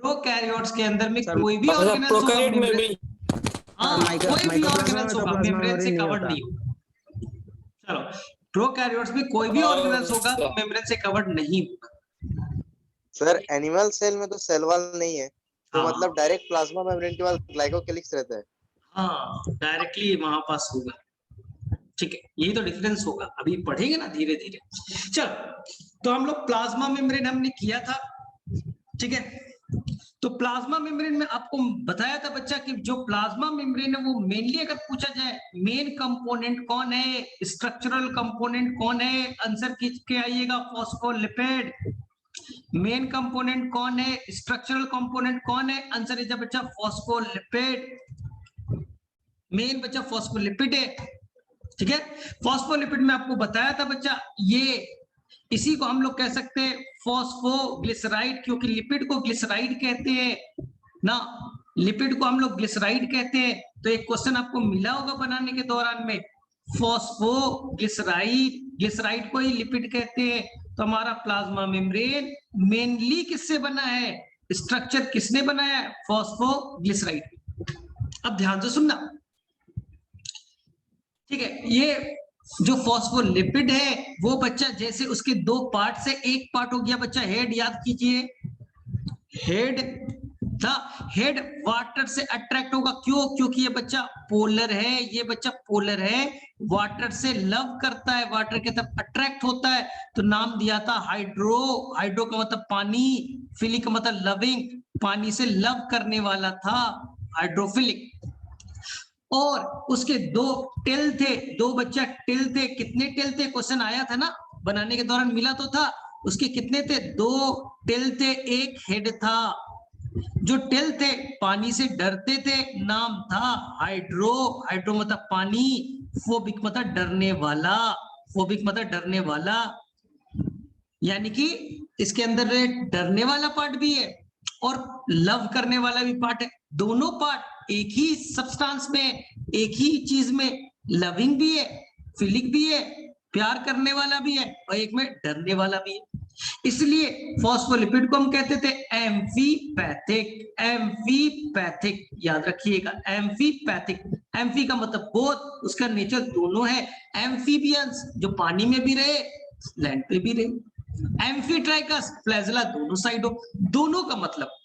Prokaryotes के अंदर में सर, कोई भी ऑर्गेनेल्स होगा प्रोकैरियोट में मेम्ब्रेन, भी हाँ कोई भी ऑर्गेनेल्स होगा मेम्ब्रेन से कवर्ड नहीं होगा। चलो, प्रोकैरियोट्स में कोई भी ऑर्गेनेल्स होगा तो मेम्ब्रेन से कवर्ड नहीं होगा। सर एनिमल सेल में तो सेल वॉल नहीं है, तो हाँ। मतलब डायरेक्ट प्लाज्मा मेम्ब्रेन के पास ग्लाइकोकेलिक्स रहता है। हाँ, डायरेक्टली वहां पास होगा। ठीक है, यही तो डिफरेंस होगा, अभी पढ़ेंगे ना धीरे धीरे। चलो, तो हम लोग प्लाज्मा मेम्ब्रेन हमने किया था, ठीक है। तो प्लाज्मा मेम्ब्रेन में आपको बताया था बच्चा कि जो प्लाज्मा मेम्ब्रेन है वो मेनली अगर पूछा जाए मेन कंपोनेंट कौन है, स्ट्रक्चरल कंपोनेंट कौन है, आंसर खींच के आइएगा फॉस्फोलिपिड। मेन कंपोनेंट कौन है, स्ट्रक्चरल कंपोनेंट कौन है, आंसर इज बच्चा फॉस्फोलिपिड। मेन बच्चा फॉस्फोलिपिड है, ठीक है। फॉस्फोलिपिड में आपको बताया था बच्चा, ये इसी को हम लोग कह सकते हैं फॉस्फोग्लिसराइड, क्योंकि लिपिड को ग्लिसराइड कहते हैं ना, लिपिड को हम लोग ग्लिसराइड कहते हैं। तो एक क्वेश्चन आपको मिला होगा बनाने के दौरान में, फॉस्फोग्लिसराइड, ग्लिसराइड को ही लिपिड कहते हैं। तो हमारा प्लाज्मा मेम्ब्रेन मेनली किससे बना है, स्ट्रक्चर किसने बनाया है, फॉस्फोग्लिसराइड। अब ध्यान से सुनना, ठीक है। ये जो फॉस्फोलिपिड है वो बच्चा जैसे उसके दो पार्ट से एक पार्ट हो गया बच्चा हेड, याद कीजिए हेड था। हेड वाटर से अट्रैक्ट होगा, क्यों, क्योंकि ये बच्चा पोलर है, ये बच्चा पोलर है, वाटर से लव करता है, वाटर के तरफ अट्रैक्ट होता है, तो नाम दिया था हाइड्रो। हाइड्रो का मतलब पानी, फिलिक का मतलब लविंग, पानी से लव करने वाला था, हाइड्रोफिलिक। और उसके दो टेल थे, दो बच्चा टेल थे, कितने टेल थे, क्वेश्चन आया था ना बनाने के दौरान, मिला तो था। उसके कितने थे, दो टेल थे, एक हेड था। जो टेल थे पानी से डरते थे, नाम था हाइड्रो। हाइड्रो मतलब पानी, फोबिक मतलब डरने वाला, फोबिक मतलब डरने वाला। यानी कि इसके अंदर डरने वाला पार्ट भी है और लव करने वाला भी पार्ट है, दोनों पार्ट एक ही सब्सटेंस में, एक ही चीज में, लविंग भी है, फिलिक भी है, प्यार करने वाला भी है, और एक में डरने वाला भी है। इसलिए फॉस्फोलिपिड को हम कहते थे एम्फीपैथिक। एम्फीपैथिक याद रखिएगा, एम्फीपैथिक। एम्फी का मतलब बोथ, उसका नेचर दोनों है। एम्फीबियंस जो पानी में भी रहे, लैंड पे भी रहे। एम्फीट्राइकस, फ्लैजेला दोनों साइड हो, दोनों का मतलब।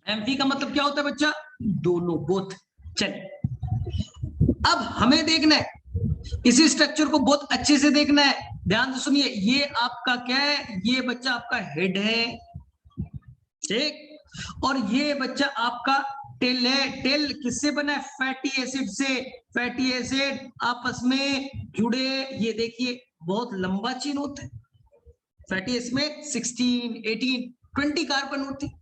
एम्फी का मतलब क्या होता है बच्चा, दोनों, बोथ। चलिए, अब हमें देखना है इसी स्ट्रक्चर को बहुत अच्छे से देखना है, ध्यान से सुनिए। ये आपका क्या है, ये बच्चा आपका हेड है, ठीक, और ये बच्चा आपका टेल है। टेल किससे बना है, फैटी एसिड से। फैटी एसिड आपस में जुड़े, ये देखिए बहुत लंबा चेन होता है फैटी एसिड में, 16, 18, 20 कार्बन होती है।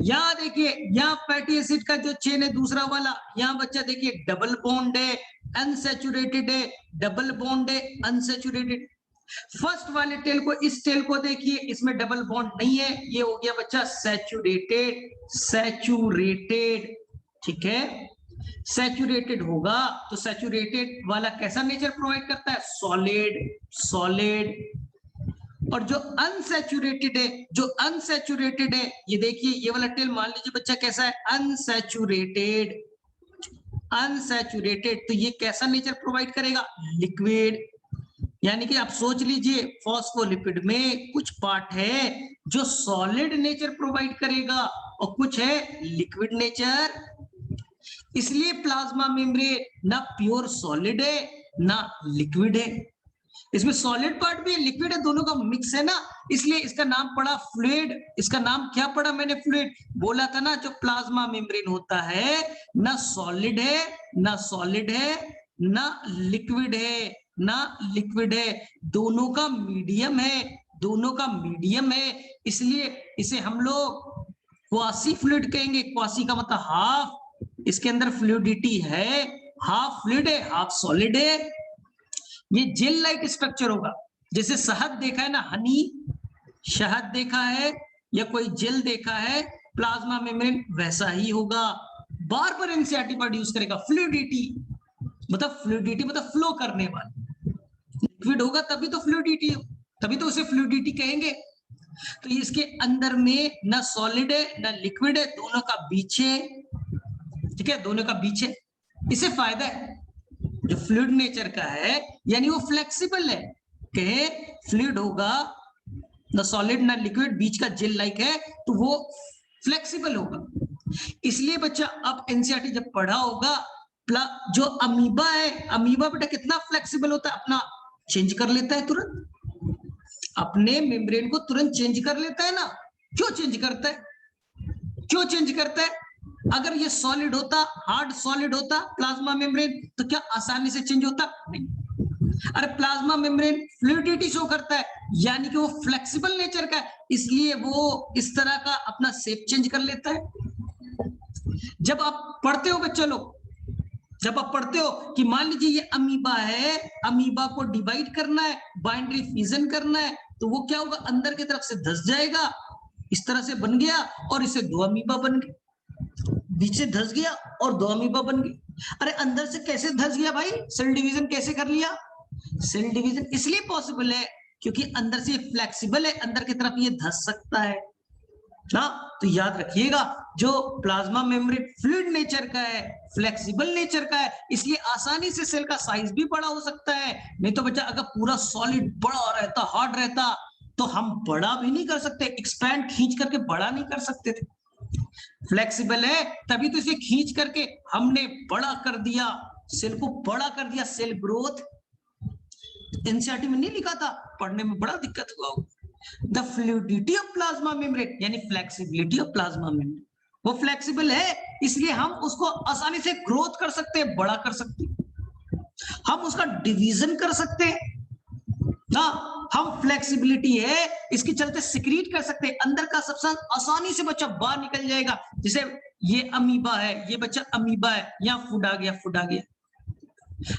यहाँ देखिए, यहाँ फैटी एसिड का जो चेन है दूसरा वाला, यहाँ बच्चा देखिए डबल बॉन्ड है, अनसैचुरेटेड है, डबल बॉन्ड है, अनसैचुरेटेड। फर्स्ट वाले टेल को, इस टेल को देखिए, इसमें डबल बॉन्ड नहीं है, ये हो गया बच्चा सैचुरेटेड। सैचुरेटेड, ठीक है, सैचुरेटेड होगा तो सैचुरेटेड वाला कैसा नेचर प्रोवाइड करता है, सॉलिड। सॉलिड। और जो अनसैचुरेटेड है, जो अनसैचुरेटेड है, ये देखिए ये वाला टेल मान लीजिए बच्चा कैसा है, अनसैचुरेटेड। अनसैचुरेटेड, तो ये कैसा नेचर प्रोवाइड करेगा, लिक्विड। यानी कि आप सोच लीजिए फॉस्फोलिपिड में कुछ पार्ट है जो सॉलिड नेचर प्रोवाइड करेगा और कुछ है लिक्विड नेचर। इसलिए प्लाज्मा मेम्ब्रेन ना प्योर सॉलिड है ना लिक्विड है, इसमें सॉलिड पार्ट भी है, लिक्विड है, दोनों का मिक्स है ना, इसलिए इसका नाम पड़ा फ्लूइड। इसका नाम क्या पड़ा मैंने, फ्लूइड। बोला था ना जो प्लाज्मा मेम्ब्रेन होता है ना सॉलिड है, ना सॉलिड है, ना लिक्विड है, ना लिक्विड है, दोनों का मीडियम है, दोनों का मीडियम है। इसलिए इसे हम लोग क्वासी फ्लूइड कहेंगे। क्वासी का मतलब हाफ, इसके अंदर फ्लूइडिटी है, हाफ फ्लूइड है हाफ सॉलिड है। ये जेल लाइक स्ट्रक्चर होगा, जैसे शहद देखा है ना, हनी, शहद देखा है या कोई जेल देखा है, प्लाज्मा मेम्ब्रेन वैसा ही होगा। बार बार एनसीईआरटी वर्ड यूज करेगा, फ्लूइडिटी मतलब, फ्लूइडिटी मतलब फ्लो करने वाला। लिक्विड होगा तभी तो फ्लूइडिटी, तभी तो उसे फ्लूइडिटी कहेंगे। तो इसके अंदर में ना सॉलिड है ना लिक्विड है, दोनों का बीच है, ठीक है, दोनों का बीच है। इसे फायदा है जो फ्लूइड नेचर का है, यानी वो फ्लेक्सिबल है, कहे फ्लूइड होगा ना सॉलिड ना लिक्विड, बीच का जेल लाइक है, तो वो फ्लेक्सिबल होगा। इसलिए बच्चा अब एनसीईआरटी जब पढ़ा होगा, जो अमीबा है, अमीबा बेटा कितना फ्लेक्सिबल होता है, अपना चेंज कर लेता है तुरंत, अपने मेम्ब्रेन को तुरंत चेंज कर लेता है ना। क्यों चेंज करता है, क्यों चेंज करता है? अगर ये सॉलिड होता, हार्ड सॉलिड होता प्लाज्मा मेम्ब्रेन, तो क्या आसानी से चेंज होता? नहीं। अरे प्लाज्मा मेम्ब्रेन फ्लूइडिटी शो करता है, यानी कि वो फ्लेक्सिबल नेचर का है, इसलिए वो इस तरह का अपना शेप चेंज कर लेता है। जब आप पढ़ते हो बच्चे लोग, जब आप पढ़ते हो कि मान लीजिए ये अमीबा है, अमीबा को डिवाइड करना है, बाइंड्री फ्यूजन करना है, तो वो क्या होगा, अंदर की तरफ से धस जाएगा, इस तरह से बन गया, और इसे दो अमीबा बन गए, बीच से धस गया और दो अमीबा बन गई। अरे अंदर से कैसे धस गया भाई, सेल डिवीजन कैसे कर लिया? सेल डिवीजन इसलिए पॉसिबल है क्योंकि अंदर से फ्लेक्सिबल है, अंदर की तरफ ये धस सकता है ना। तो याद रखिएगा, जो प्लाज्मा मेम्ब्रेन फ्लूइड नेचर का है, फ्लेक्सिबल नेचर का है, इसलिए आसानी से सेल का साइज भी बड़ा हो सकता है। नहीं तो बच्चा अगर पूरा सॉलिड बड़ा रहता, हार्ड रहता, तो हम बड़ा भी नहीं कर सकते, एक्सपैंड खींच करके बड़ा नहीं कर सकते थे। फ्लेक्सिबल है तभी तो इसे खींच करके हमने बड़ा कर दिया, सेल को बड़ा कर दिया। सेल ग्रोथ एनसीईआरटी में नहीं लिखा था, पढ़ने में बड़ा दिक्कत हुआ होगा। The fluidity of plasma membrane यानी फ्लेक्सिबिलिटी ऑफ प्लाज्मा मेम्ब्रेन, वो फ्लेक्सिबल है, इसलिए हम उसको आसानी से ग्रोथ कर सकते हैं, बड़ा कर सकते हैं, हम उसका डिवीजन कर सकते हैं ना। हम फ्लेक्सिबिलिटी है इसके चलते सिक्रीट कर सकते हैं, अंदर का सब्सटेंस आसानी से बच्चा बाहर निकल जाएगा। जैसे ये अमीबा है, ये बच्चा अमीबा है, यहाँ फूड आ गया, फूड आ गया,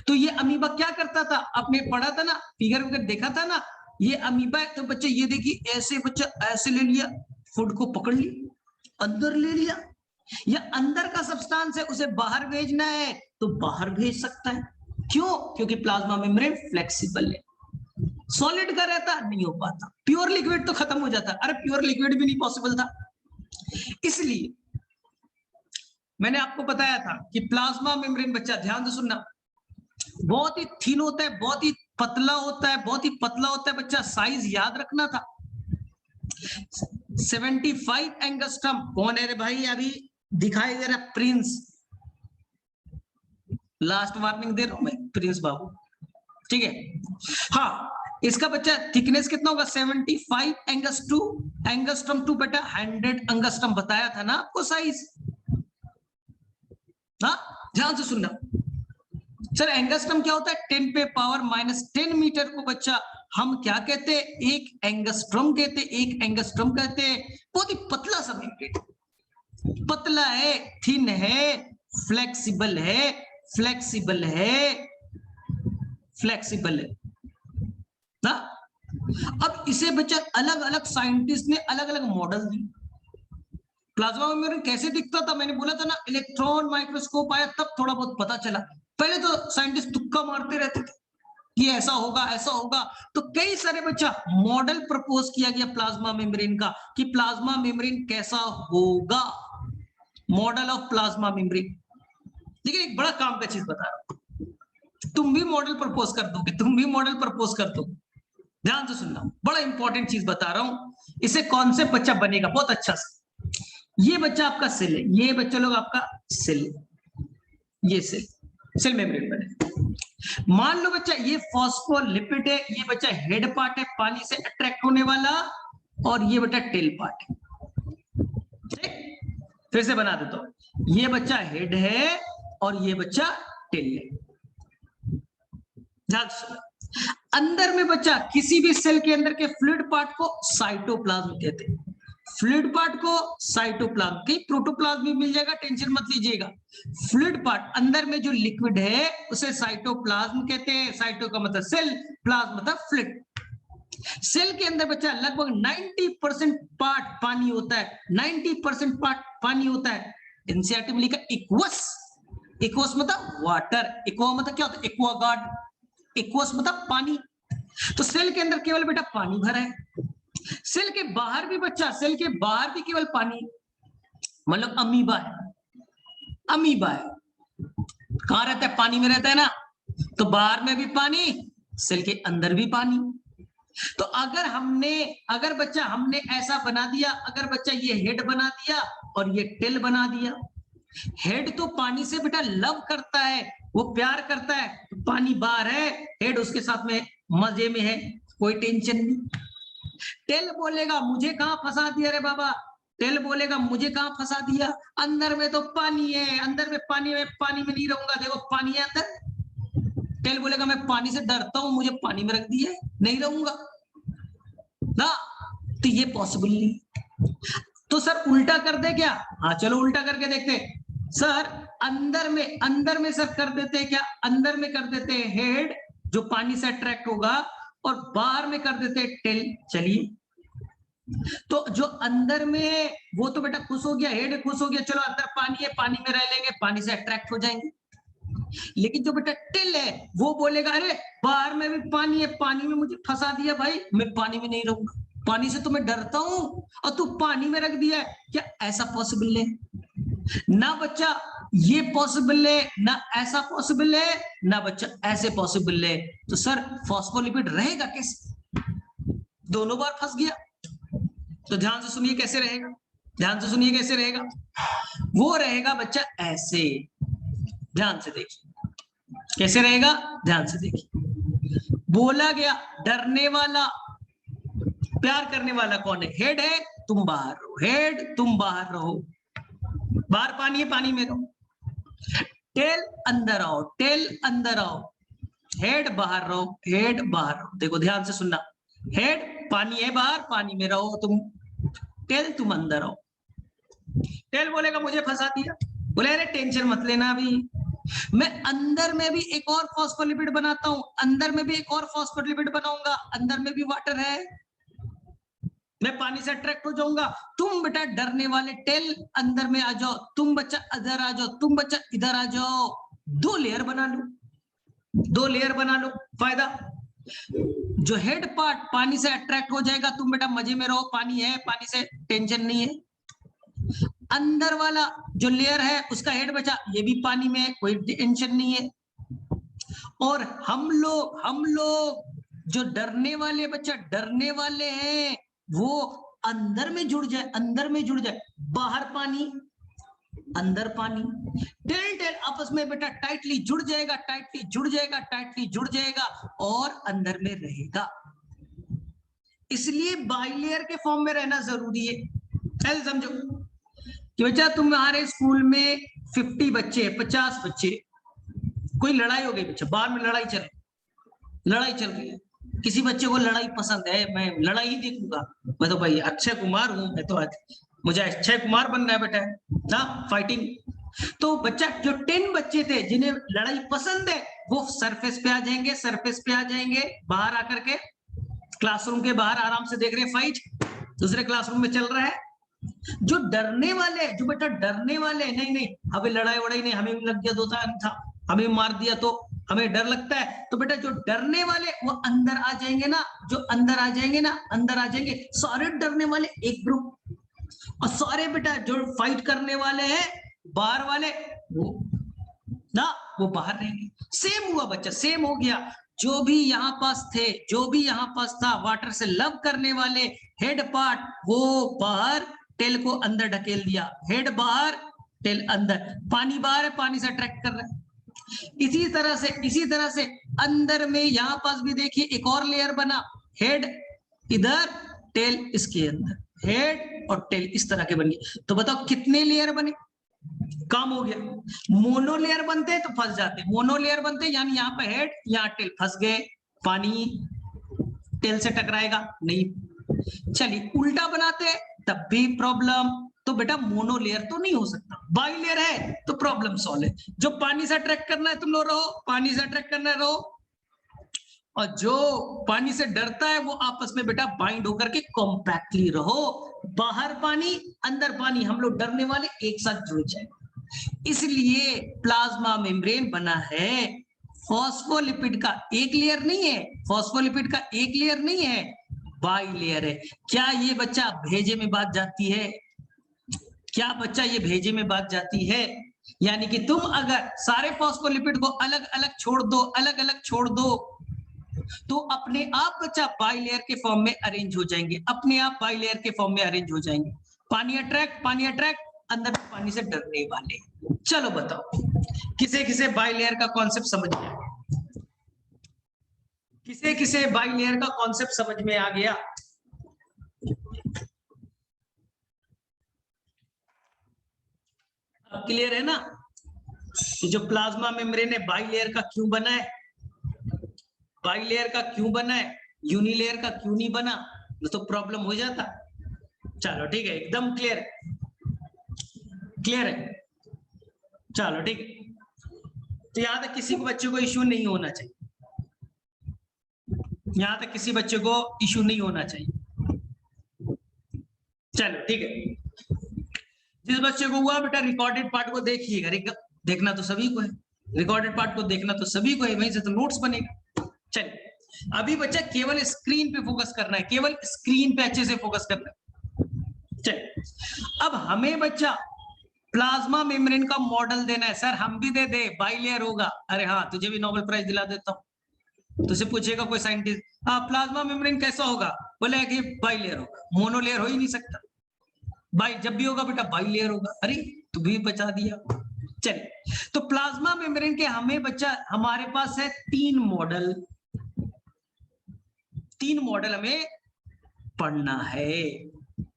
तो ये अमीबा क्या करता था, आपने पढ़ा था ना, फिगर वगैरह देखा था ना, ये अमीबा है, तो बच्चे ये देखिए ऐसे, बच्चा ऐसे ले लिया, फूड को पकड़ लिया, अंदर ले लिया, या अंदर का सब्सटेंस है उसे बाहर भेजना है तो बाहर भेज सकता है। क्यों? क्योंकि प्लाज्मा मेम्ब्रेन फ्लेक्सिबल है। सॉलिड का रहता नहीं हो पाता, प्योर लिक्विड तो खत्म हो जाता, अरे प्योर लिक्विड भी नहीं पॉसिबल था। इसलिए मैंने आपको बताया था कि प्लाज्मा मेम्ब्रेन, बच्चा ध्यान से सुनना, बहुत ही थिन होता है, बहुत ही पतला होता है, बहुत ही पतला होता है बच्चा, साइज याद रखना था 75 एंगस्ट्रम। कौन है रे भाई, अभी दिखाई दे रहा प्रिंस, लास्ट वार्निंग दे रहा हूं मैं, प्रिंस बाबू, ठीक है। हाँ, इसका बच्चा थिकनेस कितना होगा, 75 एंगस्ट्रम टू बेटा 100 एंगस्ट्रम बताया था ना आपको साइज। हाँ ध्यान से सुनना सर, एंगस्ट्रम क्या होता है, 10 पे पावर -10 मीटर को बच्चा हम क्या कहते हैं, एक एंगस्ट्रम कहते हैं, एक एंगस्ट्रम कहते हैं। बहुत ही पतला सा मेम्ब्रेन, पतला है, थिन है, फ्लेक्सिबल है, फ्लेक्सिबल है, फ्लेक्सिबल है ना। अब इसे बच्चा अलग अलग साइंटिस्ट ने अलग अलग मॉडल दिए। प्लाज्मा मेम्ब्रेन कैसे दिखता था, मैंने बोला था ना, इलेक्ट्रॉन माइक्रोस्कोप आया तब थोड़ा बहुत पता चला, पहले तो साइंटिस्ट तुक्का मारते रहते थे कि ऐसा होगा ऐसा होगा। तो कई सारे बच्चा मॉडल प्रपोज किया गया प्लाज्मा मेम्ब्रेन का कि प्लाज्मा मेम्ब्रेन कैसा होगा, मॉडल ऑफ प्लाज्मा मेम्ब्रेन। लेकिन एक बड़ा काम का चीज बता रहा हूं, तुम भी मॉडल प्रपोज कर दोगे, तुम भी मॉडल प्रपोज कर दो। ध्यान से सुनना, बड़ा इंपॉर्टेंट चीज बता रहा हूं, इससे कॉन्सेप्ट बच्चा बनेगा बहुत अच्छा से। ये बच्चा आपका सेल है, ये बच्चा लोग आपका सेल, ये सेल मेम्ब्रेन बने। मान लो बच्चा ये फॉस्फोलिपिड है, ये बच्चा हेड पार्ट है, पानी से अट्रैक्ट होने वाला, और ये बच्चा टेल पार्ट है। ठीक, फिर से बना देता हूं, ये बच्चा हेड है और ये बच्चा टेल है। ध्यान से, अंदर में बच्चा किसी भी सेल के अंदर के फ्लूइड पार्ट को साइटोप्लाज्म कहते हैं, फ्लूइड पार्ट को साइटोप्लाज्म, कहीं प्रोटोप्लाज्म भी मिल जाएगा, टेंशन मत लीजिएगा। फ्लूइड पार्ट अंदर में जो लिक्विड है उसे साइटोप्लाज्म कहते हैं, साइटो का मतलब सेल, प्लाज्म मतलब फ्लूइड। सेल के अंदर बच्चा लगभग 90% पार्ट पानी होता है, 90% पार्ट पानी होता है। एनसीईआरटी में लिखा इक्वस, इक्वस मतलब वाटर, इक्वा मतलब क्या होता है, एक्वागार्ड, इक्वस मतलब पानी। तो सेल के अंदर केवल बेटा पानी भरा है, सेल के बाहर भी बच्चा, सेल के बाहर भी केवल पानी, मतलब अमीबा है, अमीबा है, कहां रहता है? पानी में रहता है ना, तो बाहर में भी पानी, सेल के अंदर भी पानी। तो अगर बच्चा हमने ऐसा बना दिया, अगर बच्चा ये हेड बना दिया और ये टेल बना दिया, हेड तो पानी से बेटा लव करता है, वो प्यार करता है, पानी बाहर है, हेड उसके साथ में मजे में है, कोई टेंशन नहीं। टेल बोलेगा मुझे कहां फंसा दिया रे बाबा, टेल बोलेगा मुझे कहां फंसा दिया, अंदर में तो पानी है, अंदर में पानी नहीं रहूंगा, देखो पानी है अंदर। टेल बोलेगा मैं पानी से डरता हूं, मुझे पानी में रख दिया है, नहीं रहूंगा ना, तो ये पॉसिबल नहीं। तो सर उल्टा कर दे क्या? हाँ चलो उल्टा करके देखते सर। अंदर में सर कर देते क्या? अंदर में कर देते हेड जो पानी से अट्रैक्ट होगा, और बाहर में कर देते टेल। चलिए, तो जो अंदर में वो तो बेटा खुश हो गया, हेड खुश हो गया, चलो अंदर पानी है, पानी में रह लेंगे, पानी से अट्रैक्ट हो जाएंगे। लेकिन जो बेटा टेल है वो बोलेगा अरे बाहर में भी पानी है, पानी में मुझे फंसा दिया भाई, मैं पानी में नहीं रहूंगा, पानी से तो मैं डरता हूं और तू पानी में रख दिया है क्या? ऐसा पॉसिबल है ना बच्चा, ये पॉसिबल है ना, ऐसा पॉसिबल है ना बच्चा, ऐसे पॉसिबल है। तो सर फॉस्फोलिपिड रहेगा कैसे? दोनों बार फंस गया। तो ध्यान से सुनिए कैसे रहेगा, ध्यान से सुनिए कैसे रहेगा। वो रहेगा बच्चा ऐसे, ध्यान से देखिए कैसे रहेगा, ध्यान से देखिए। बोला गया डरने वाला प्यार करने वाला कौन है? हेड है, तुम बाहर रहो, हेड तुम बाहर रहो, बाहर पानी है, पानी में रहो। टेल अंदर आओ, टेल अंदर आओ, हेड बाहर रहो, हेड बाहर रहो। देखो ध्यान से सुनना, हेड पानी है बाहर, पानी में रहो तुम, टेल तुम अंदर आओ। टेल बोलेगा मुझे फंसा दिया, बोले अरे टेंशन मत लेना, अभी मैं अंदर में भी एक और फॉस्फोलिपिड बनाता हूं, अंदर में भी एक और फॉस्फोलिपिड बनाऊंगा, अंदर में भी वाटर है, मैं पानी से अट्रैक्ट हो जाऊंगा। तुम बेटा डरने वाले टेल अंदर में आ जाओ, तुम बच्चा इधर आ जाओ, तुम बच्चा इधर आ जाओ, 2 लेयर बना लो, 2 लेयर बना लो। फायदा जो हेड पार्ट पानी से अट्रैक्ट हो जाएगा, तुम बेटा मजे में रहो, पानी है, पानी से टेंशन नहीं है। अंदर वाला जो लेयर है उसका हेड बचा, ये भी पानी में है, कोई टेंशन नहीं है। और हम लोग जो डरने वाले बच्चा डरने वाले हैं, वो अंदर में जुड़ जाए, अंदर में जुड़ जाए, बाहर पानी अंदर पानी, टेल टेल आपस में बेटा टाइटली जुड़ जाएगा, टाइटली जुड़ जाएगा, टाइटली जुड़ जाएगा और अंदर में रहेगा। इसलिए बाइलेयर के फॉर्म में रहना जरूरी है। चल समझो कि बच्चा तुम्हारे स्कूल में 50 बच्चे, 50 बच्चे, कोई लड़ाई हो गई बच्चा, बाहर में लड़ाई चल रही है, किसी बच्चे को लड़ाई पसंद है, मैं लड़ाई ही देखूंगा, मैं तो भाई अक्षय कुमार हूं, मैं तो मुझे अक्षय कुमार बनना है बेटा ना, फाइटिंग। तो बच्चा जो 10 बच्चे थे जिन्हें लड़ाई पसंद है, वो सरफेस पे आ जाएंगे, सरफेस पे आ जाएंगे, बाहर आकर के क्लासरूम के बाहर आराम से देख रहे हैं फाइट, दूसरे क्लासरूम में चल रहा है। जो डरने वाले, जो बेटा डरने वाले, नहीं नहीं हमें लड़ाई वड़ाई नहीं, हमें लग गया 2 था, हमें मार दिया तो हमें डर लगता है, तो बेटा जो डरने वाले वो अंदर आ जाएंगे ना, जो अंदर आ जाएंगे ना, अंदर आ जाएंगे सारे डरने वाले एक ग्रुप, और सारे बेटा जो फाइट करने वाले हैं बाहर वाले वो ना, वो बाहर रहेंगे। सेम हुआ बच्चा, सेम हो गया, जो भी यहाँ पास थे, जो भी यहाँ पास था, वाटर से लव करने वाले हेड पार्ट वो बाहर, टेल को अंदर ढकेल दिया, हेड बाहर टेल अंदर, पानी बाहर है, पानी से अट्रैक्ट कर रहा है। इसी तरह से अंदर में यहाँ पास भी देखिए एक और लेयर बना, हेड इधर, टेल इसके अंदर, हेड और टेल इस तरह के बन गए। तो बताओ कितने लेयर बने? काम हो गया। मोनो लेयर बनते हैं तो फंस जाते, मोनो लेयर बनते हैं यानी यहाँ पे हेड, यहाँ टेल, फंस गए, पानी टेल से टकराएगा नहीं। चलिए उल्टा बनाते हैं तब भी प्रॉब्लम, तो बेटा मोनो लेयर तो नहीं हो सकता, बाई लेयर है तो प्रॉब्लम सॉल्व है। जो पानी से अट्रैक्ट करना है तुम लोग रहो, पानी से अट्रैक्ट करना है रहो, और जो पानी से डरता है वो आपस में बेटा बाइंड होकर के कॉम्पैक्टली रहो, बाहर पानी अंदर पानी, हम लोग डरने वाले एक साथ जुड़ जाए। इसलिए प्लाज्मा मेम्ब्रेन बना है, फॉस्फोलिपिड का एक लेयर नहीं है, फॉस्फोलिपिड का एक लेयर नहीं है, बाई लेयर है। क्या ये बच्चा भेजे में बात जाती है? क्या बच्चा ये भेजे में बात जाती है? यानी कि तुम अगर सारे फॉस्फोलिपिड को अलग अलग छोड़ दो, अलग अलग छोड़ दो, तो अपने आप बच्चा बाई लेयर के फॉर्म में अरेंज हो जाएंगे, अपने आप बाई लेयर के फॉर्म में अरेंज हो जाएंगे। पानी अट्रैक्ट, अंदर में पानी से डरने वाले। चलो बताओ, किसे किसे बाई लेयर का कॉन्सेप्ट समझ में आ गया? किसे किसे बाई लेयर का कॉन्सेप्ट समझ में आ गया? अब क्लियर है ना? जो प्लाज्मा मेम्ब्रेन है बाई लेयर का क्यों बना है? बाई लेयर का क्यों बना है? यूनी लेयर का क्यों नहीं बना? तो प्रॉब्लम हो जाता। चलो ठीक है, एकदम क्लियर है, क्लियर है। चलो ठीक है, तो यहां तक किसी को बच्चे को इश्यू नहीं होना चाहिए, यहां तक किसी बच्चे को इश्यू नहीं होना चाहिए। चलो ठीक है, जिस बच्चे को हुआ बेटा रिकॉर्डेड पार्ट को देखिएगा, देखना तो सभी को है, रिकॉर्डेड पार्ट को देखना तो सभी को है, वहीं से तो नोट्स बनेगा। चलिए अभी बच्चा केवल स्क्रीन पे फोकस करना है, केवल स्क्रीन पे अच्छे से फोकस करना है। चलिए अब हमें बच्चा प्लाज्मा मेम्ब्रेन का मॉडल देना है। सर हम भी दे दे, बाई लेयर होगा। अरे हाँ, तुझे भी नोबेल प्राइज दिला देता हूँ। तुझसे पूछेगा कोई साइंटिस्ट, हाँ प्लाज्मा मेम्ब्रेन कैसा होगा, बोले कि बाई लेयर होगा, मोनो लेयर हो ही नहीं सकता, बाई जब भी होगा बेटा बाई लेयर होगा। अरे तू भी बचा दिया। चलिए तो प्लाज्मा मेम्ब्रेन के हमें बच्चा हमारे पास है तीन मॉडल, तीन मॉडल हमें पढ़ना है।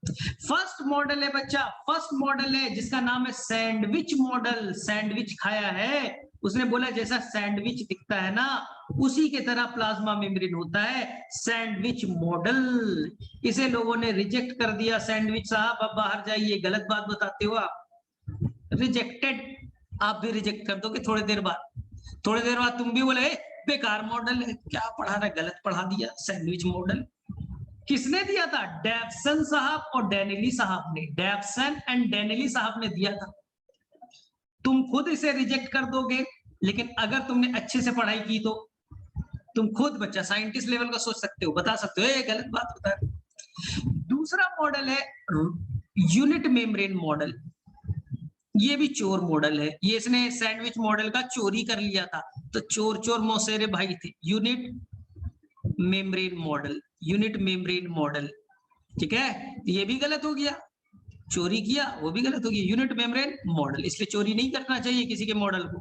फर्स्ट मॉडल है बच्चा, फर्स्ट मॉडल है जिसका नाम है सैंडविच मॉडल। सैंडविच खाया है, उसने बोला जैसा सैंडविच दिखता है ना उसी के तरह प्लाज्मा मेम्ब्रेन होता है, सैंडविच मॉडल। इसे लोगों ने रिजेक्ट कर दिया, सैंडविच साहब अब बाहर जाइए, गलत बात बताते हो आप, रिजेक्टेड। आप भी रिजेक्ट कर दोगे थोड़ी देर बाद, थोड़ी देर बाद तुम भी बोले बेकार मॉडल है, क्या पढ़ा रहा, गलत पढ़ा दिया, सैंडविच मॉडल। किसने दिया था? डेवसन साहब और डेनेली साहब ने, डेवसन एंड डेनेली साहब ने दिया था। तुम खुद इसे रिजेक्ट कर दोगे, लेकिन अगर तुमने अच्छे से पढ़ाई की तो तुम खुद बच्चा साइंटिस्ट लेवल का सोच सकते हो, बता सकते हो ये गलत बात होता है। दूसरा मॉडल है यूनिट मेम्ब्रेन मॉडल, ये भी चोर मॉडल है, ये इसने सैंडविच मॉडल का चोरी कर लिया था, तो चोर चोर मौसेरे भाई थे। Unit membrane model, unit membrane model, ठीक है, ये भी गलत हो गया, चोरी किया वो भी गलत हो गया। यूनिट मेम्ब्रेन मॉडल, इसलिए चोरी नहीं करना चाहिए किसी के मॉडल को।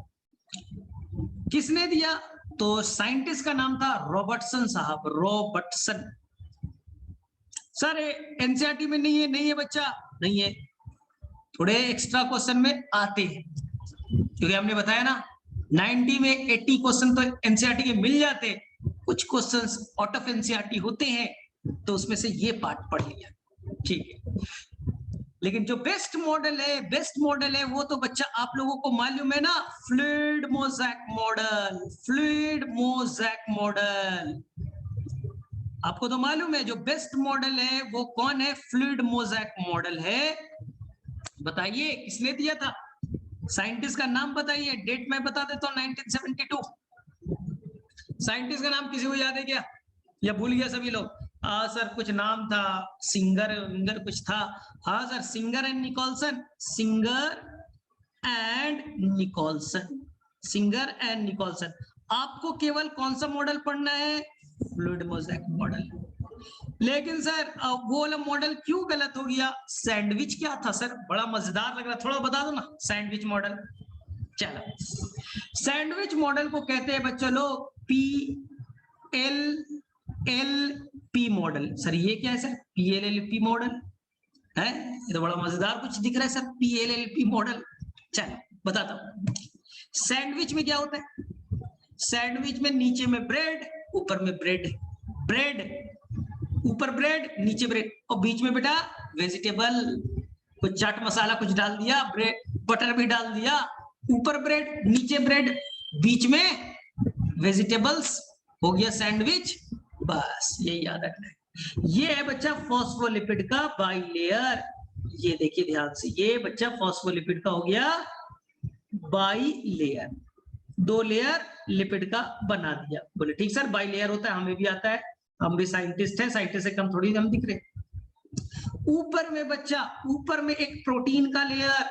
किसने दिया? तो साइंटिस्ट का नाम था रॉबर्टसन साहब, रॉबर्टसन। सर एनसीईआरटी में नहीं है, नहीं है बच्चा, नहीं है, थोड़े एक्स्ट्रा क्वेश्चन में आते हैं, क्योंकि हमने बताया ना 90 में 80 क्वेश्चन तो एनसीईआरटी के मिल जाते, कुछ क्वेश्चंस आउट ऑफ एनसीईआरटी होते हैं, तो उसमें से ये पार्ट पढ़ लिया, ठीक है। लेकिन जो बेस्ट मॉडल है, बेस्ट मॉडल है वो तो बच्चा आप लोगों को मालूम है ना, fluid mosaic model, fluid mosaic model आपको तो मालूम है। जो बेस्ट मॉडल है वो कौन है? फ्लूइड मोज़ेक मॉडल है। बताइए किसने दिया था? साइंटिस्ट का नाम बताइए, डेट मैं बता देता हूँ 1972। साइंटिस्ट का नाम किसी को याद है क्या, या भूल गया सभी लोग? हाँ सर कुछ नाम था, सिंगर विंगर कुछ था। हाँ sir, Singer and Nicolson, Singer and Nicolson, Singer and Nicolson. आपको केवल कौन सा मॉडल पढ़ना है? Fluid mosaic model. लेकिन सर वो वाला मॉडल क्यों गलत हो गया? सैंडविच क्या था सर? बड़ा मजेदार लग रहा, थोड़ा बता दो ना सैंडविच मॉडल। चलो सैंडविच मॉडल को कहते हैं बच्चों लोग PLLP मॉडल। सर ये क्या है सर? PLLP मॉडल है, ये तो बड़ा मजेदार कुछ दिख रहा है सर, PLLP मॉडल। चलो बताता हूँ। सैंडविच में क्या होता है? सैंडविच में नीचे में ब्रेड, ऊपर में ब्रेड, ब्रेड ऊपर ब्रेड नीचे ब्रेड, और बीच में बेटा वेजिटेबल, कुछ चाट मसाला कुछ डाल दिया, ब्रेड बटर भी डाल दिया, ऊपर ब्रेड नीचे ब्रेड बीच में वेजिटेबल्स, हो गया सैंडविच। बस यही याद रखना है। ये है बच्चा फॉस्फोलिपिड का बाई लेयर, ये देखिए ध्यान से, ये बच्चा फॉस्फोलिपिड का हो गया बाई लेयर, दो लेयर लिपिड का बना दिया। बोले ठीक सर बाई लेयर होता है, हमें भी आता है, हम भी साइंटिस्ट हैं, साइंटिस्ट से कम थोड़ी हम दिख रहे। ऊपर में बच्चा, ऊपर में एक प्रोटीन का लेयर,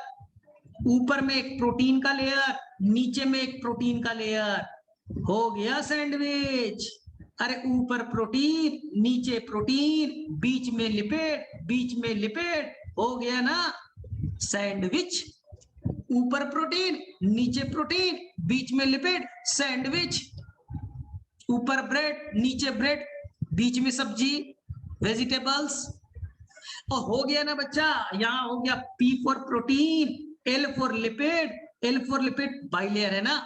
ऊपर में एक प्रोटीन का लेयर, नीचे में एक प्रोटीन का लेयर, हो गया सैंडविच। अरे ऊपर प्रोटीन, नीचे प्रोटीन, बीच में लिपिड, बीच में लिपिड, हो गया ना सैंडविच। ऊपर प्रोटीन, नीचे प्रोटीन, बीच में लिपिड, सैंडविच। ऊपर ब्रेड, नीचे ब्रेड, बीच में सब्जी, वेजिटेबल्स, और हो गया ना बच्चा। यहां हो गया P for protein, L for lipid, L for lipid bilayer है ना,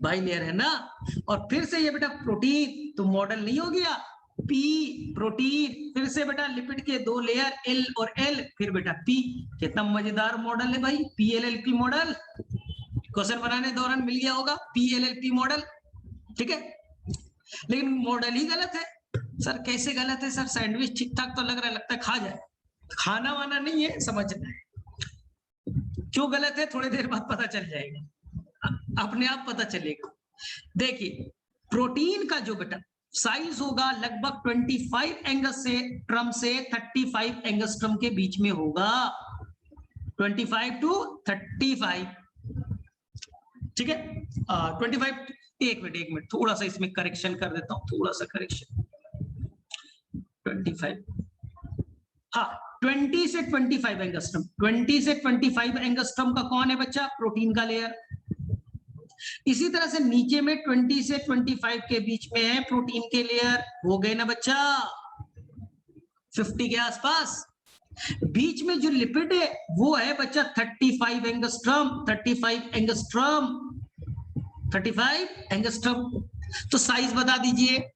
बाइलेयर है ना। और फिर से ये बेटा प्रोटीन तो मॉडल नहीं हो गया, P प्रोटीन, फिर से बेटा लिपिड के दो लेयर L और L, फिर बेटा P। कितना मजेदार मॉडल है भाई, PLLP मॉडल। क्वेश्चन बनाने दौरान मिल गया होगा PLLP मॉडल, ठीक है। लेकिन मॉडल ही गलत है सर। कैसे गलत है सर? सैंडविच ठीक ठाक तो लग रहा है, लगता है खा जाए, खाना वाना नहीं है, समझना है। क्यों गलत है थोड़ी देर बाद पता चल जाएगा, अपने आप पता चलेगा। देखिए प्रोटीन का जो बेटा साइज होगा लगभग 25 एंगस्ट्रम से 35 एंगस्ट्रम के बीच में होगा, 25 to 35, ठीक है। 25, एक मिनट थोड़ा सा इसमें करेक्शन कर देता हूं, थोड़ा सा करेक्शन। 25, हाँ 20 से 25 एंगस्ट्रम, 20 से 25 एंगस्ट्रम का कौन है बच्चा? प्रोटीन का लेयर। इसी तरह से नीचे में 20 से 25 के बीच में है प्रोटीन के लेयर, हो गए ना बच्चा 50 के आसपास। बीच में जो लिपिड है वो है बच्चा 35 एंगस्ट्रम, 35 एंगस्ट्रम, 35 एंगस्ट्रम। तो साइज बता दीजिए,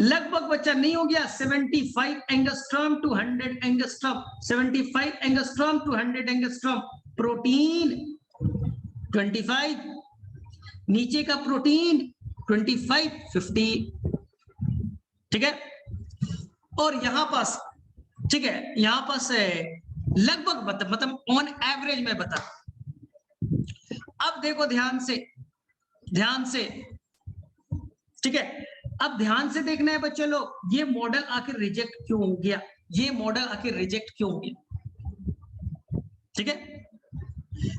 लगभग बच्चा नहीं हो गया 75 angstrom to 100 angstrom, 75 angstrom to 100 angstrom. Protein 25, नीचे का प्रोटीन 25, 50, ठीक है। और यहां पास, ठीक है, यहां पास लगभग मतलब ऑन एवरेज में बता। अब देखो ध्यान से, ठीक है। अब ध्यान से देखना है बच्चे लोग, ये मॉडल आखिर रिजेक्ट क्यों हो गया, ये मॉडल आखिर रिजेक्ट क्यों हो गया, ठीक है।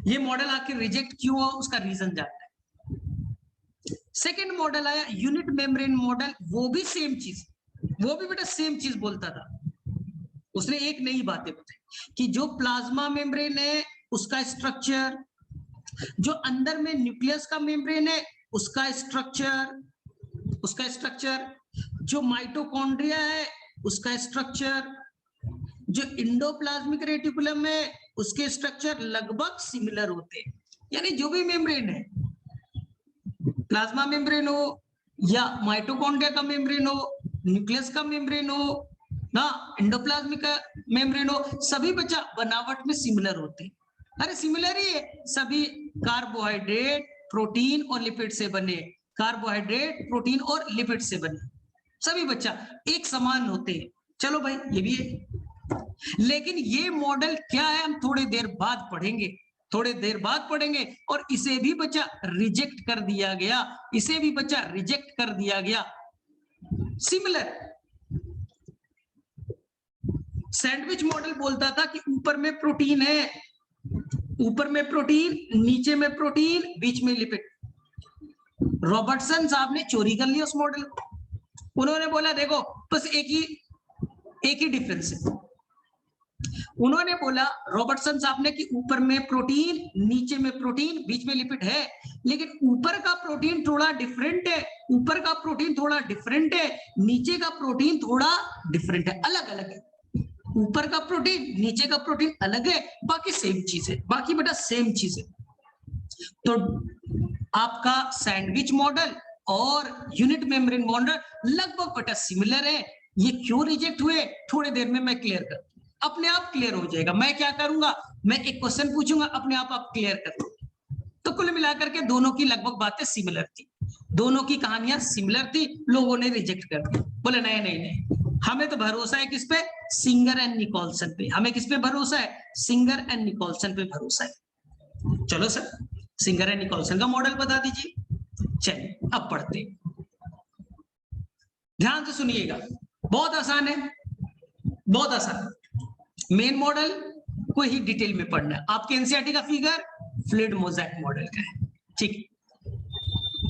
ये मॉडल आखिर रिजेक्ट क्यों हुआ, उसका रीजन जानना है। सेकेंड मॉडल आया यूनिट मेम्ब्रेन मॉडल, वो भी सेम चीज, वो भी बेटा सेम चीज बोलता था। उसने एक नई बातें बताई कि जो प्लाज्मा मेम्ब्रेन है उसका स्ट्रक्चर, जो अंदर में न्यूक्लियस का मेम्ब्रेन है उसका स्ट्रक्चर, जो माइटोकॉन्ड्रिया है उसका स्ट्रक्चर, जो इंडोप्लाज्मिक रेटिकुलम है उसके स्ट्रक्चर लगभग सिमिलर होते हैं। यानी जो भी मेम्ब्रेन है, प्लाज्मा मेम्ब्रेन हो या माइटोकॉन्ड्रिया का मेम्ब्रेन हो, न्यूक्लियस का मेम्ब्रेन हो ना, इंडोप्लाज्मिक का मेम्ब्रेन हो, सभी बच्चा बनावट में सिमिलर होते हैं। अरे सिमिलर ही है, सभी कार्बोहाइड्रेट, प्रोटीन और लिपिड से बने, कार्बोहाइड्रेट, प्रोटीन और लिपिड से बने, सभी बच्चा एक समान होते हैं। चलो भाई ये भी है, लेकिन ये मॉडल क्या है हम थोड़ी देर बाद पढ़ेंगे, और इसे भी बच्चा रिजेक्ट कर दिया गया, सिमिलर। सैंडविच मॉडल बोलता था कि ऊपर में प्रोटीन है, नीचे में प्रोटीन, बीच में लिपिड। रॉबर्टसन साहब ने चोरी कर लिया उस मॉडल को। उन्होंने बोला देखो बस एक ही डिफरेंस है। उन्होंने बोला रॉबर्टसन साहब ने कि ऊपर में प्रोटीन, नीचे में प्रोटीन, बीच में लिपिड है, लेकिन ऊपर का प्रोटीन थोड़ा डिफरेंट है, नीचे का प्रोटीन थोड़ा डिफरेंट है, अलग अलग है। ऊपर का प्रोटीन, नीचे का प्रोटीन अलग है, बाकी सेम चीज है, बाकी बेटा सेम चीज है। तो आपका सैंडविच मॉडल और यूनिट मेम्ब्रेन मॉडल लगभग बेटा सिमिलर है। ये क्यों रिजेक्ट हुए थोड़ी देर में मैं क्लियर कर, अपने आप क्लियर हो जाएगा। मैं क्या करूंगा, मैं एक क्वेश्चन पूछूंगा, अपने आप क्लियर कर दोगे। तो कुल मिलाकर के दोनों की लगभग बातें सिमिलर थी, दोनों की कहानियां सिमिलर थी, लोगों ने रिजेक्ट कर दिया, बोले नहीं, हमें तो भरोसा है किस पे, सिंगर एंड निकोलसन पे। हमें किस पे भरोसा है, सिंगर एंड निकोलसन पे भरोसा है। चलो सर सिंगर एंड निकोलसन का मॉडल बता दीजिए। चलिए अब पढ़ते, ध्यान से सुनिएगा। बहुत आसान है, बहुत आसान। मेन मॉडल को ही डिटेल में पढ़ना है। आपके एनसीईआरटी का फिगर फ्लूइड मोज़ेक मॉडल का है, ठीक है।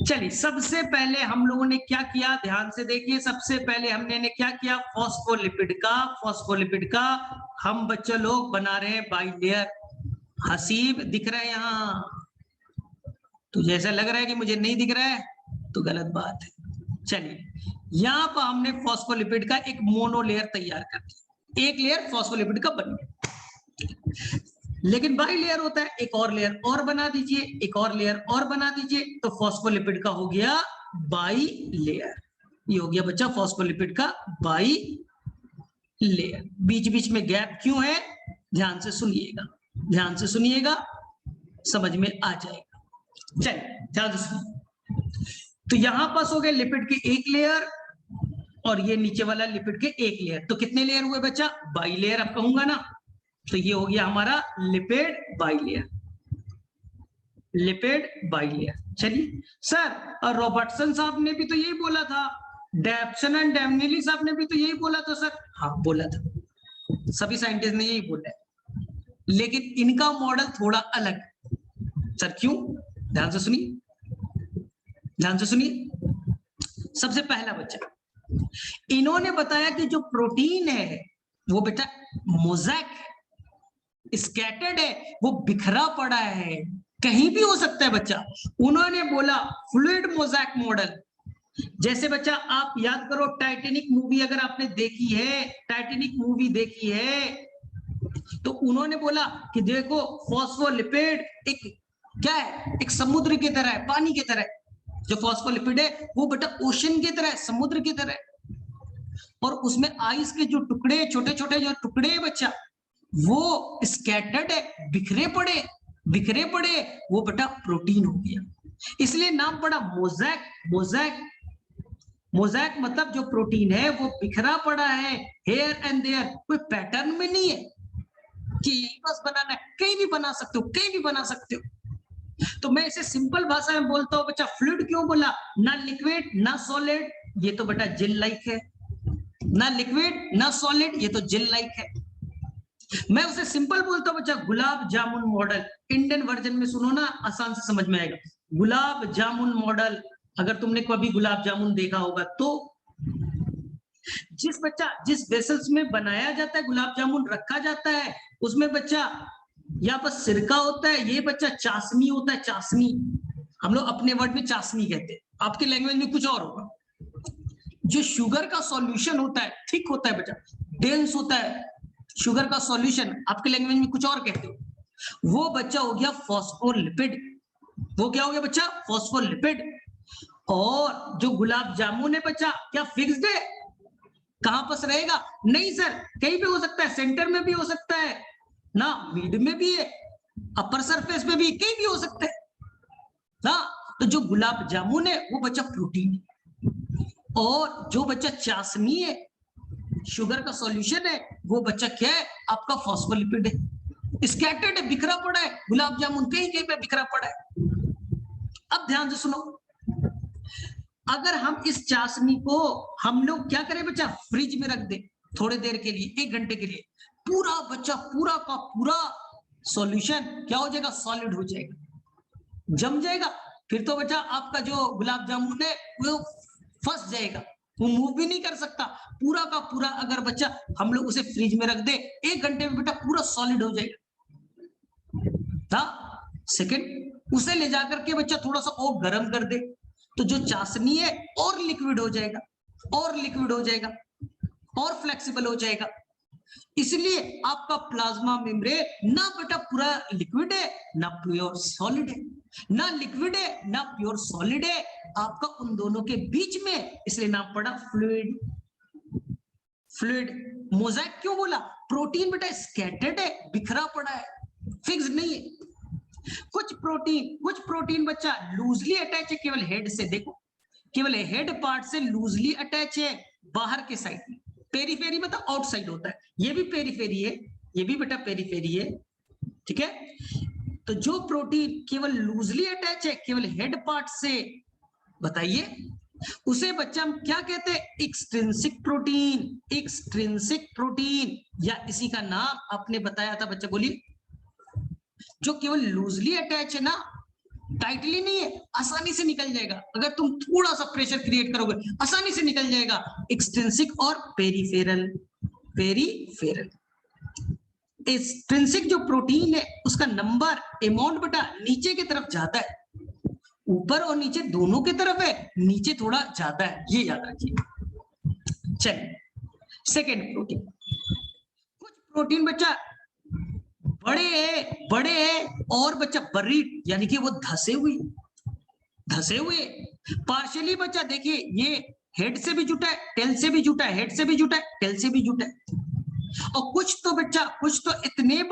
चलिए, सबसे पहले हम लोगों ने क्या किया, ध्यान से देखिए। सबसे पहले हमने क्या किया, फॉस्फोलिपिड का हम बच्चे लोग बना रहे हैं बाइलेयर। हसीब दिख रहा है यहाँ? तो जैसा लग रहा है कि मुझे नहीं दिख रहा है तो गलत बात है। चलिए, यहां पर हमने फॉस्फोलिपिड का एक मोनोलेयर तैयार कर दिया, एक लेयर फॉस्फोलिपिड का बन गया। लेकिन बाई लेयर होता है, एक और लेयर और बना दीजिए, एक और लेयर और बना दीजिए, तो फॉस्फोलिपिड का हो गया बाई लेयर। ये हो गया बच्चा फॉस्फोलिपिड का बाई लेयर। बीच बीच में गैप क्यों है, ध्यान से सुनिएगा, ध्यान से सुनिएगा, समझ में आ जाएगा। चलिए ध्यान से सुनिए। तो यहां पास हो गए लिपिड की एक लेयर और ये नीचे वाला लिपिड के एक लेयर। तो कितने लेयर हुए बच्चा, बाई लेयर अब कहूंगा ना। तो ये हो गया हमारा लिपिड बाइलेयर, लिपिड बाइलेयर। चलिए सर, और रॉबर्टसन साहब ने भी तो यही बोला था, डेप्सन एंड डेमनेली साहब ने भी तो यही बोला था सर। हाँ बोला था, सभी साइंटिस्ट ने यही बोला है, लेकिन इनका मॉडल थोड़ा अलग है। सर क्यों, ध्यान से सुनिए, ध्यान से सुनिए। सबसे पहला बच्चा, इन्होंने बताया कि जो प्रोटीन है वो बेटा मोज़ेक है, स्कैटर्ड है, वो बिखरा पड़ा है, कहीं भी हो सकता है बच्चा। उन्होंने बोला फ्लूइड मोज़ेक मॉडल। जैसे बच्चा आप याद करो, टाइटैनिक मूवी अगर आपने देखी है, टाइटैनिक मूवी देखी है, तो उन्होंने बोला कि देखो फॉस्फोलिपिड एक क्या है, एक समुद्र की तरह है, पानी की तरह है। जो फॉस्फोलिपिड है वो बेटा ओशन की तरह है, समुद्र की तरह है। और उसमें आइस के जो टुकड़े, छोटे छोटे जो टुकड़े है बच्चा, वो स्कैटर्ड है, बिखरे पड़े, बिखरे पड़े, वो बेटा प्रोटीन हो गया, इसलिए नाम पड़ा मोज़ेक। मोज़ेक, मोज़ेक मतलब जो प्रोटीन है वो बिखरा पड़ा है, हेयर एंड देयर, कोई पैटर्न में नहीं है कि यही बस बनाना है, कहीं भी बना सकते हो, कहीं भी बना सकते हो। तो मैं इसे सिंपल भाषा में बोलता हूं बच्चा, फ्लूइड क्यों बोला, ना लिक्विड ना सॉलिड, ये तो बेटा जेल लाइक है, ना लिक्विड ना सॉलिड, ये तो जेल लाइक है। मैं उसे सिंपल बोलता हूं बच्चा, gulab jamun model. Indian version में सुनो ना, आसान से समझ में आएगा। गुलाब जामुन मॉडल, अगर तुमने कभी गुलाब जामुन देखा होगा तो जिस बच्चा, जिस वेसल्स में बनाया जाता है गुलाब जामुन, रखा जाता है, उसमें बच्चा यहाँ पर सिरका होता है, ये बच्चा चाशनी होता है, चाशनी। हम लोग अपने वर्ड में चाशनी कहते हैं, आपके लैंग्वेज में कुछ और होगा। जो शुगर का सॉल्यूशन होता है, थिक होता है बच्चा, डेंस होता है, शुगर का सॉल्यूशन आपके लैंग्वेज में कुछ और कहते हो, वो बच्चा हो गया फॉस्फोलिपिड। वो क्या हो गया बच्चा, फॉस्फोलिपिड। और जो गुलाब जामुन है बच्चा, क्या फिक्स्ड है, कहां पर रहेगा, नहीं सर, कहीं भी हो सकता है, सेंटर में भी हो सकता है ना, मिड में भी है, अपर सरफेस में भी, कहीं भी हो सकता है ना। तो जो गुलाब जामुन है वो बच्चा प्रोटीन है, और जो बच्चा चाशनी है, शुगर का सॉल्यूशन है, वो बच्चा क्या है, आपका फॉस्फोलिपिड है, स्कैटर्ड है, बिखरा पड़ा है, गुलाब जामुन कहीं कहीं पे बिखरा पड़ा है। अब ध्यान से सुनो, अगर हम इस चाशनी को हम लोग क्या करें बच्चा, फ्रिज में रख दे थोड़ी देर के लिए, 1 घंटे के लिए, पूरा बच्चा, पूरा का पूरा सॉल्यूशन क्या हो जाएगा, सॉलिड हो जाएगा, जम जाएगा। फिर तो बच्चा आपका जो गुलाब जामुन है वो फंस जाएगा, वो मूव भी नहीं कर सकता। पूरा का पूरा अगर बच्चा हम लोग उसे फ्रिज में रख दे, 1 घंटे में बेटा पूरा सॉलिड हो जाएगा। सेकंड, उसे ले जाकर के बच्चा थोड़ा सा और गर्म कर दे, तो जो चाशनी है और लिक्विड हो जाएगा, और लिक्विड हो जाएगा, और फ्लेक्सिबल हो जाएगा। इसलिए आपका प्लाज्मा मेम्ब्रेन ना बेटा पूरा लिक्विड है ना प्योर सॉलिड है, ना लिक्विड है ना प्योर सॉलिड है, आपका उन दोनों के बीच में, इसलिए नाम पड़ा फ्लूइड। फ्लूइड मोज़ेक क्यों बोला, प्रोटीन बेटा स्कैटर्ड है, बिखरा पड़ा है, फिक्स नहीं है। कुछ प्रोटीन बच्चा लूजली अटैच है केवल हेड से, देखो केवल हेड पार्ट से लूजली अटैच है, बाहर के साइड में। पेरीफेरी मतलब आउटसाइड होता है, ये भी पेरीफेरी है, ये भी बेटा पेरीफेरी है, ठीक है। तो जो प्रोटीन केवल लूजली अटैच है केवल हेड पार्ट से, बताइए उसे बच्चा हम क्या कहते हैं? Extrinsic protein. एक्सट्रिंसिक प्रोटीन, या इसी का नाम आपने बताया था बच्चा, बोलिए, जो केवल लूजली अटैच है ना, टाइटली नहीं है, आसानी से निकल जाएगा। अगर तुम थोड़ा सा प्रेशर क्रिएट करोगे आसानी से निकल जाएगा। एक्सट्रिंसिक और पेरिफेरल। पेरिफेरल एक्सट्रिंसिक जो प्रोटीन है उसका नंबर, अमाउंट बेटा नीचे की तरफ जाता है, ऊपर और नीचे दोनों की तरफ है, नीचे थोड़ा ज्यादा है, ये याद रखिए। चलिए सेकेंड प्रोटीन। कुछ प्रोटीन बच्चा बड़े है और बच्चा बरीड, यानी कि वो धसे हुए पार्शियली बच्चा। देखिए ये हेड से भी जुटा है, टेल से भी जुटा है, हेड से भी जुटा है, टेल से भी जुटा है। और कुछ तो बच्चा, कुछ तो इतने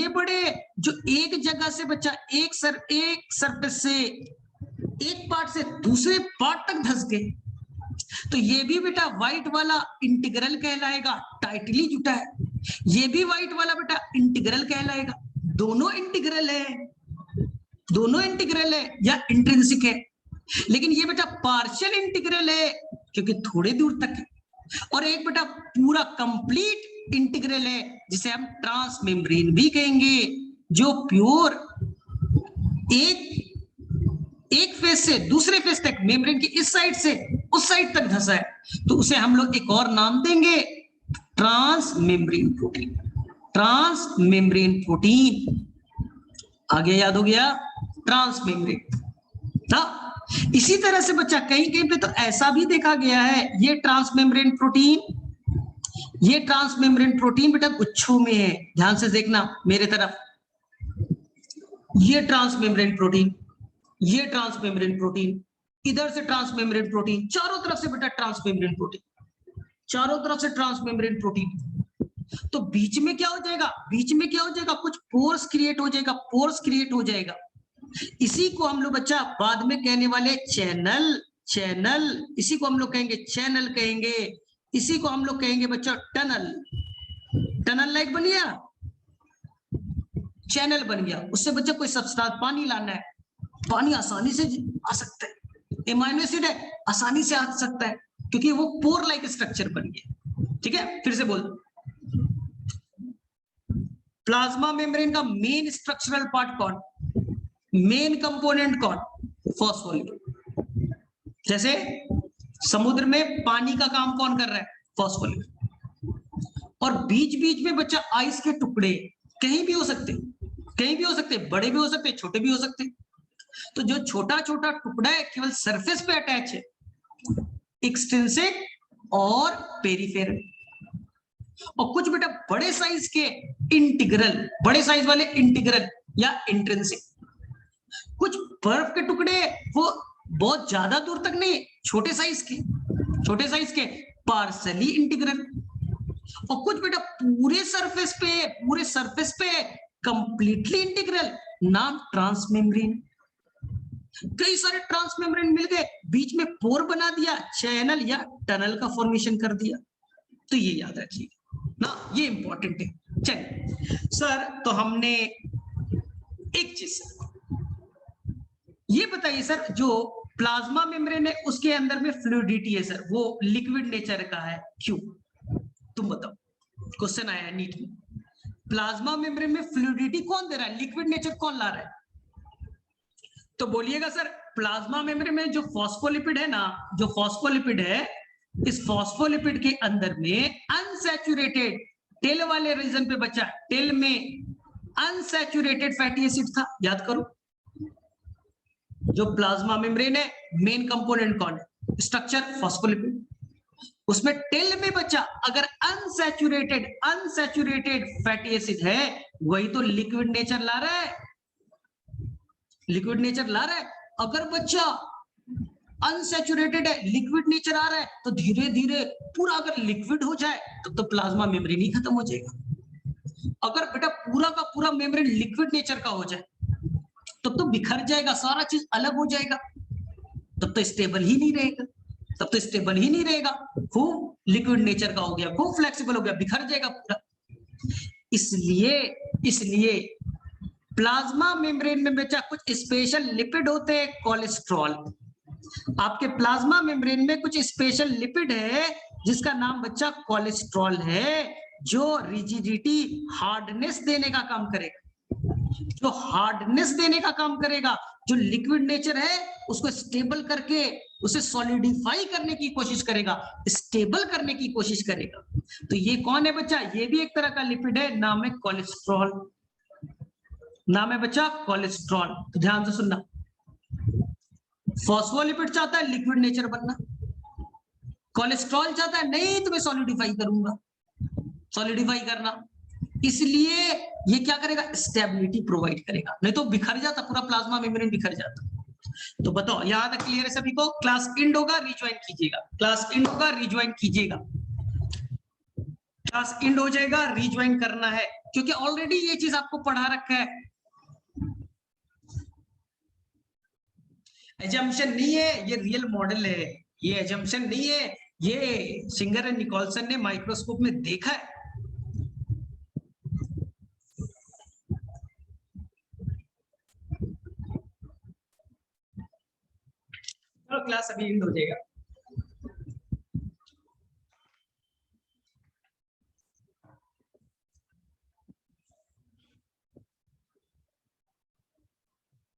बड़े जो एक जगह से बच्चा एक सरफेस से, एक पार्ट से दूसरे पार्ट तक धस गए। तो ये भी बेटा व्हाइट वाला इंटीग्रल कहलाएगा, टाइटली जुटा है। ये भी व्हाइट वाला बेटा इंटीग्रल कहलाएगा। दोनों इंटीग्रल है या इंट्रिंसिक है, लेकिन ये बेटा पार्शियल इंटीग्रल है क्योंकि थोड़े दूर तक है, और एक बेटा पूरा कंप्लीट इंटीग्रल है जिसे हम ट्रांसमेम्ब्रेन भी कहेंगे, जो प्योर एक फेस से दूसरे फेस तक, मेम्ब्रेन की इस साइड से उस साइड तक धसा है, तो उसे हम लोग एक और नाम देंगे, ट्रांसमेम्ब्रेन प्रोटीन। ट्रांसमेम्ब्रेन प्रोटीन आगे याद हो गया, ट्रांसमेम्ब्रेन था। इसी तरह से बच्चा कहीं कहीं पे तो ऐसा भी देखा गया है, ये ट्रांसमेम्ब्रेन प्रोटीन बेटा गुच्छों में है। ध्यान से देखना मेरे तरफ, ये ट्रांसमेम्ब्रेन प्रोटीन, ये ट्रांसमेम्ब्रेन प्रोटीन, इधर से ट्रांसमेम्ब्रेन प्रोटीन, चारों तरफ से बेटा ट्रांसमेम्ब्रेन प्रोटीन, चारों तरफ से ट्रांसमेम्ब्रेन प्रोटीन। तो बीच में क्या हो जाएगा? कुछ पोर्स क्रिएट हो जाएगा। इसी को हम लोग बच्चा बाद में कहने वाले चैनल, इसी को हम लोग कहेंगे चैनल कहेंगे, इसी को हम लोग कहेंगे बच्चा टनल लाइक बन गया, चैनल बन गया। उससे बच्चा कोई सब्सटेंस, पानी लाना है, पानी आसानी से आ सकता है, एमाइनो एसिड है आसानी से आ सकता है, क्योंकि वो पोर लाइक स्ट्रक्चर बन गया। ठीक है, फिर से बोल, प्लाज्मा मेम्ब्रेन का मेन स्ट्रक्चरल पार्ट कौन, मेन कंपोनेंट कौन? फॉस्फोलिपिड। जैसे समुद्र में पानी का काम कौन कर रहा है? फॉस्फोलिपिड। और बीच बीच में बच्चा आइस के टुकड़े कहीं भी हो सकते, बड़े भी हो सकते, छोटे भी हो सकते। तो जो छोटा छोटा टुकड़ा है केवल सरफेस पे अटैच है, एक्सट्रिंसिक और पेरिफेरल। और कुछ बेटा बड़े साइज के इंटीग्रल, बड़े साइज वाले इंटीग्रल या इंट्रिंसिक। कुछ बर्फ के टुकड़े वो बहुत ज्यादा दूर तक नहीं, छोटे साइज के पार्सली इंटीग्रल। और कुछ बेटा पूरे सरफेस पे कंप्लीटली इंटीग्रल, नाम ट्रांसमेम्ब्रेन। कई सारे ट्रांसमेम्ब्रेन मिल गए, बीच में पोर बना दिया, चैनल या टनल का फॉर्मेशन कर दिया। तो ये याद रखिए ना, ये इंपॉर्टेंट है। चलिए सर, तो हमने एक चीज ये बताइए सर, जो प्लाज्मा मेम्ब्रेन है उसके अंदर में फ्लूइडिटी है सर, वो लिक्विड नेचर का है, क्यों? तुम बताओ, क्वेश्चन आया है नीट में। प्लाज्मा मेम्ब्रेन में फ्लूइडिटी कौन दे रहा है, लिक्विड नेचर कौन ला रहा है? तो बोलिएगा सर, प्लाज्मा मेम्ब्रेन में जो फॉस्फोलिपिड है ना, जो फॉस्फोलिपिड है, इस फॉस्फोलिपिड के अंदर में अनसैचुरेटेड, टेल वाले रीजन पे बच्चा, टेल में अनसैचुरेटेड फैटी एसिड था, याद करो। जो प्लाज्मा मेम्ब्रेन है, मेन कंपोनेंट कौन है? Structure phospholipid. उसमें टेल में बच्चा अगर अनसैचुरेटेड फैटी एसिड है, वही तो लिक्विड नेचर ला रहा है, अगर बच्चा अनसैचुरेटेड है, लिक्विड नेचर आ रहा है, तो धीरे धीरे पूरा अगर लिक्विड हो जाए तब तो प्लाज्मा मेम्ब्रेन ही खत्म हो जाएगा। अगर बेटा पूरा का पूरा मेम्ब्रेन लिक्विड नेचर का हो जाए तब तो बिखर जाएगा, सारा चीज अलग हो जाएगा, तब तो स्टेबल ही नहीं रहेगा, खूब लिक्विड नेचर का हो गया, खूब फ्लेक्सिबल हो गया, बिखर जाएगा पूरा। इसलिए प्लाज्मा मेम्ब्रेन में बच्चा कुछ स्पेशल लिपिड होते हैं, कोलेस्ट्रॉल, आपके प्लाज्मा मेम्ब्रेन में कुछ स्पेशल लिपिड है जिसका नाम बच्चा कोलेस्ट्रॉल है, जो रिजिडिटी हार्डनेस देने का काम करेगा, जो हार्डनेस देने का काम करेगा, जो लिक्विड नेचर है उसको स्टेबल करके उसे सॉलिडिफाई करने की कोशिश करेगा, स्टेबल करने की कोशिश करेगा। तो ये कौन है बच्चा? ये भी एक तरह का लिपिड है, नाम है कोलेस्ट्रॉल, नाम है बच्चा कोलेस्ट्रॉल। तो ध्यान से सुनना, फॉस्फोलिपिड चाहता है लिक्विड नेचर बनना, कोलेस्ट्रॉल चाहता है नहीं तुम्हें सॉलिडिफाई करूंगा, सॉलिडिफाई करना, इसलिए ये क्या करेगा? स्टेबिलिटी प्रोवाइड करेगा, नहीं तो बिखर जाता, पूरा प्लाज्मा मेम्ब्रेन बिखर जाता। तो बताओ, याद है, क्लियर है सभी को? क्लास एंड होगा, रिज्वाइन कीजिएगा, क्लास एंड होगा, रिज्वाइन कीजिएगा, क्लास एंड हो जाएगा, रिज्वाइन करना है, क्योंकि ऑलरेडी ये चीज आपको पढ़ा रखा है। एजम्पशन नहीं है, ये रियल मॉडल है, ये एजम्पशन नहीं है, ये सिंगर एंड निकोलसन ने माइक्रोस्कोप में देखा है। क्लास अभी एंड हो जाएगा।